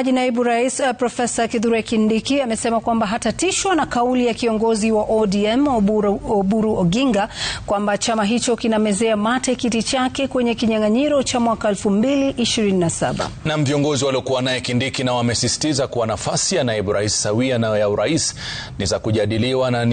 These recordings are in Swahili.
Naibu Rais Profesa Kithure Kindiki amesema kwamba hatatishwa na kauli ya kiongozi wa ODM Oburu Oginga kwamba chama hicho kinamezea mate kiti chake kwenye kinyang'anyiro cha mwaka 2027. Na viongozi waliokuwa naye Kindiki na wamesisitiza kuwa nafasi ya naibu rais sawia na ya urais ni za kujadiliwa na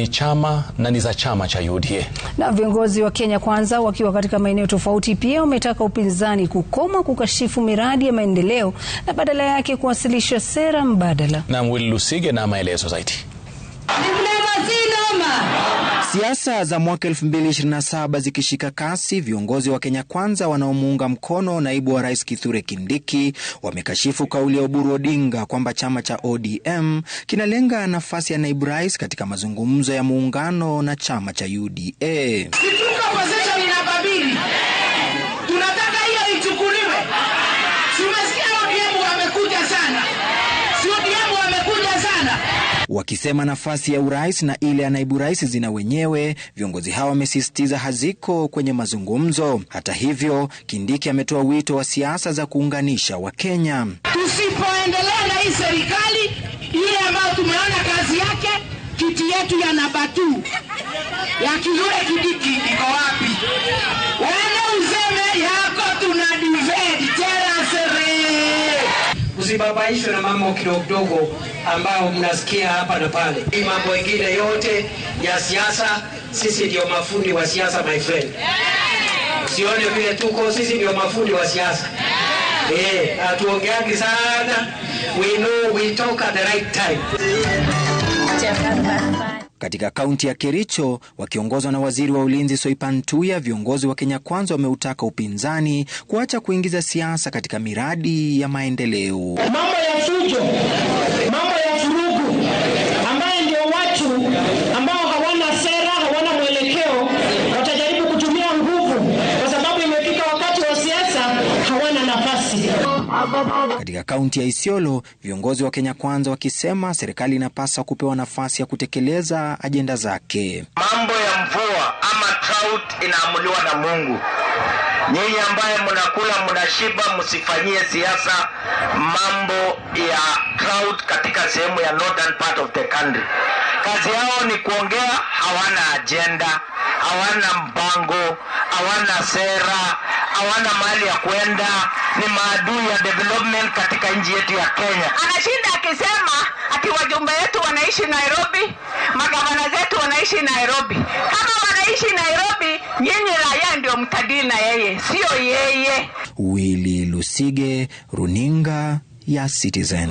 ni za chama cha UDA. Na viongozi wa Kenya Kwanza wakiwa katika maeneo tofauti pia wametaka upinzani kukoma kukashifu miradi ya maendeleo na badala yake kuwasilisha sera mbadala. Na Will Lusige na maelezo zaidi. Siasa za mwaka 2027 zikishika kasi, viongozi wa Kenya Kwanza wanaomuunga mkono naibu wa rais Kithure Kindiki wamekashifu kauli ya Oburu Odinga kwamba chama cha ODM kinalenga nafasi ya naibu rais katika mazungumzo ya muungano na chama cha UDA. Wakisema nafasi ya urais na ile ya naibu rais zina wenyewe, viongozi hawa wamesisitiza haziko kwenye mazungumzo. Hata hivyo, Kindiki ametoa wito wa siasa za kuunganisha Wakenya. Tusipoendelea na hii serikali ile ambayo tumeona kazi yake, kiti yetu ya namba 2 ya Kithure Kindiki iko wapi? Wewe useme yako tuna divide terasere. Usibabaishwe na mambo kidogo ambao mnasikia hapa na pale. Hii mambo mengine yote ya siasa, sisi ndio mafundi wa siasa, my friend. Usione vile tuko, sisi ndio mafundi wa siasa. Hatuongeagi sana. We know we talk at the right time. Katika kaunti ya Kericho, wakiongozwa na waziri wa ulinzi Soipan Tuya, viongozi wa Kenya Kwanza wameutaka upinzani kuacha kuingiza siasa katika miradi ya maendeleo. Mambo ya fujo, mambo ya furugu, ambaye ndio watu ambao hawana sera, hawana mwelekeo, watajaribu kutumia nguvu kwa sababu imefika wakati wa siasa, hawana nafasi. Katika kaunti ya Isiolo, viongozi wa Kenya Kwanza wakisema serikali inapaswa kupewa nafasi ya kutekeleza ajenda zake. Mambo ya mvua ama drought inaamuliwa na Mungu. Nyinyi ambaye mnakula mnashiba, msifanyie siasa mambo ya drought katika sehemu ya northern part of the country. Kazi yao ni kuongea, hawana agenda, hawana mpango, hawana sera, hawana mahali ya kwenda, ni maadui ya development katika nchi yetu ya Kenya. Anashinda akisema ati wajumbe wetu wanaishi Nairobi, magavana zetu wanaishi Nairobi. Kama wanaishi Nairobi, nyinyi raia ndio mtadili na yeye, sio yeye. Willy Lusige, runinga ya Citizen.